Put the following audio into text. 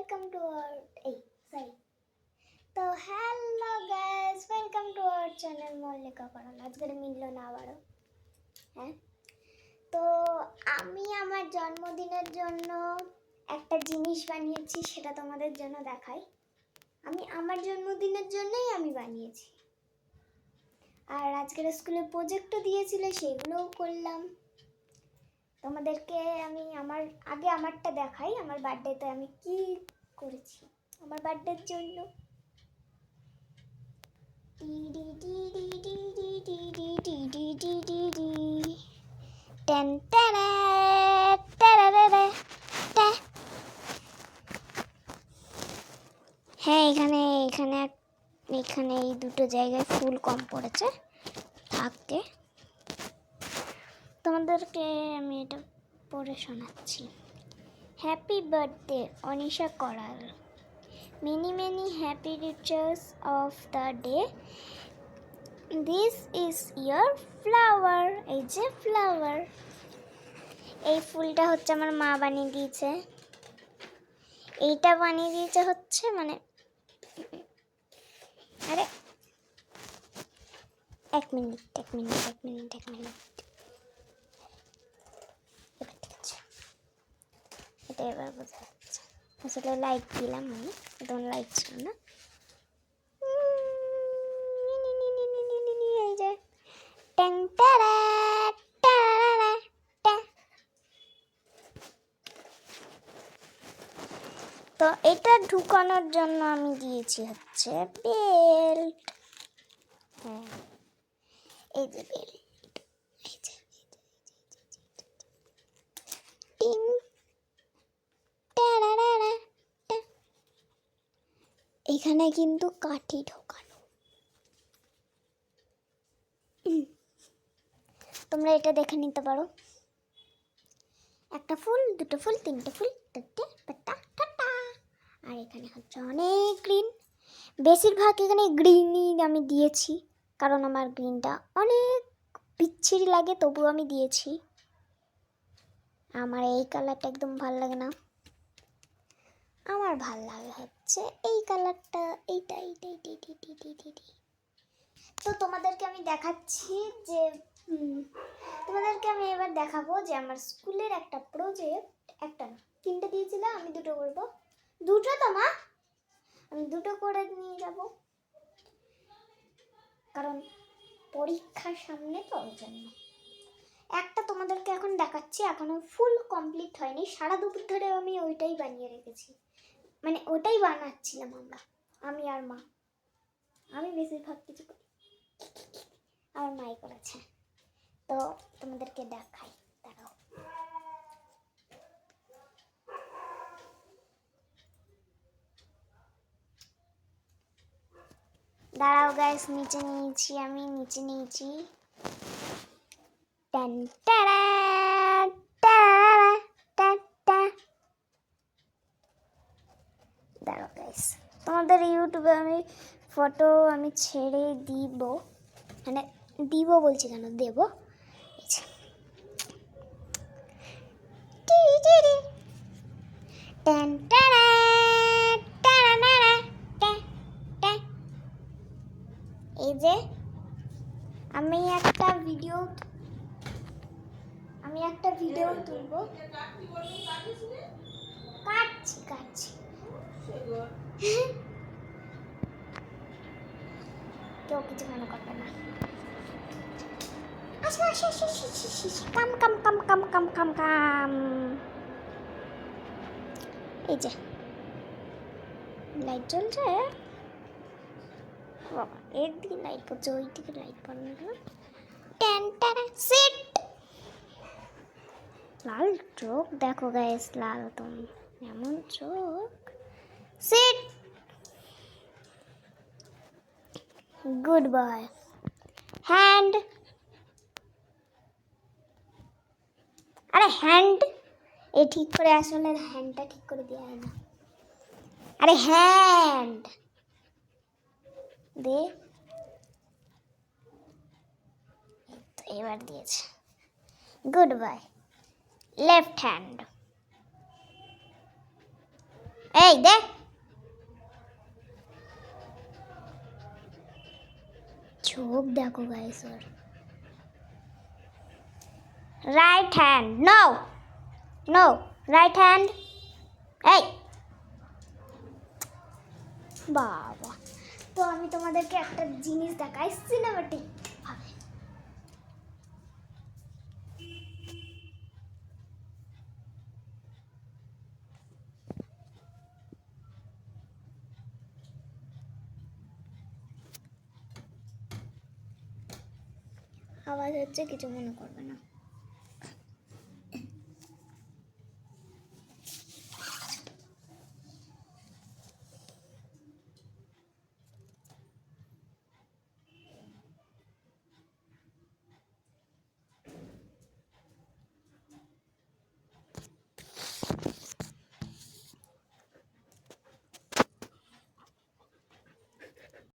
Welcome to তো hello guys, welcome to our channel Mallika Karan. আজকের মিলল না আবারও। হ্যাঁ, তো আমি আমার জন্মদিনের জন্য একটা জিনিস বানিয়েছি, সেটা তোমাদের জন্য দেখাই। আমি আমার জন্মদিনের জন্যই আমি বানিয়েছি। আর আজকের স্কুলে প্রজেক্টও দিয়েছিল, সেগুলোও করলাম। তোমাদেরকে আমি আমারটা দেখাই। আমার বার্থডেতে আমি কি করেছি আমার বার্থডের জন্য। হ্যাঁ, এখানে এখানে এখানে এই দুটো জায়গায় ফুল কম পড়েছে, থাকতে তোমাদেরকে আমি এটা পড়ে শোনাচ্ছি। হ্যাপি বার্থডে অনিশা করাল, many many happy returns of the day. This is your flower. এই যে ফ্লাওয়ার, এই ফুলটা হচ্ছে আমার মা বানিয়ে দিয়েছে। এইটা বানিয়ে দিয়েছে হচ্ছে মানে আরে এক মিনিট এটা এবার বোঝা যাচ্ছে। আসলে লাইট দিলাম আমি, তখন লাইট ছিল না। এই যে তো এটা ঢুকানোর জন্য আমি দিয়েছি হচ্ছে বেল্ট। হ্যাঁ, এই যে বেল্ট, এখানে কিন্তু কাঠি ঢোকানো। তোমরা এটা দেখে নিতে পারো। একটা ফুল, দুটো ফুল, তিনটে ফুল, আর এখানে হচ্ছে অনেক গ্রিন। বেশিরভাগ এখানে গ্রিনই আমি দিয়েছি, কারণ আমার গ্রিনটা অনেক বিচ্ছিরি লাগে, তবু আমি দিয়েছি। আমার এই কালারটা একদম ভাল লাগে না, আমার ভাল লাগে হচ্ছে এই কালারটা, এইটা। তো তোমাদেরকে আমি দেখাচ্ছি যে তোমাদেরকে আমি এবার দেখাবো যে আমার স্কুলের একটা প্রজেক্ট, একটা না তিনটে দিয়েছিল, আমি দুটো করবো। দুটো তো মা, আমি দুটো করে নিয়ে যাব, কারণ পরীক্ষার সামনে তো, ওই জন্য। একটা তোমাদেরকে এখন দেখাচ্ছি, এখনো ফুল কমপ্লিট হয়নি। সারা দুপুর ধরে আমি ওইটাই বানিয়ে রেখেছি, মানে ওটাই বানাচ্ছিলাম আমি আর মা। আমি বেশিরভাগ কিছু করি, আমার মাই করেছে। তো তোমাদেরকে দেখাই, দাঁড়াও। দাঁড়াও গাইস, নিচে নিয়েছি আমি, দাঁড়াও গাইস, তোমাদের ইউটিউবে আমি ফটো আমি ছেড়ে দিব, মানে দিব বলছি কেন, দেবো। এই যে আমি একটা ভিডিও তুলবো। কাটছি কেউ কিছু মনে করবে না। কাম। এই যে লাইট জ্বলছে, বাবা এর দিকে লাইট পড়ছে, ওই দিকে লাইট পড়ে না। লাল চোখ দেখো গাইস, লাল তুমি এমন চোখ। Sit, good boy. হ্যান্ড, আরে হ্যান্ড এই ঠিক করে, আসলে হ্যান্ডটা ঠিক করে দেওয়া হয় না। আরে হ্যান্ড দে, এবার দিয়েছে। Good bye. লেফট হ্যান্ড, এই দেখ, চোখ দেখো গাইস ওর। Right hand, no no, right hand. এই বাবা, তো আমি তোমাদেরকে একটা জিনিস দেখাই সিনেমাটিক ভাবে। আওয়াজ হচ্ছে, কিছু মনে করবে না।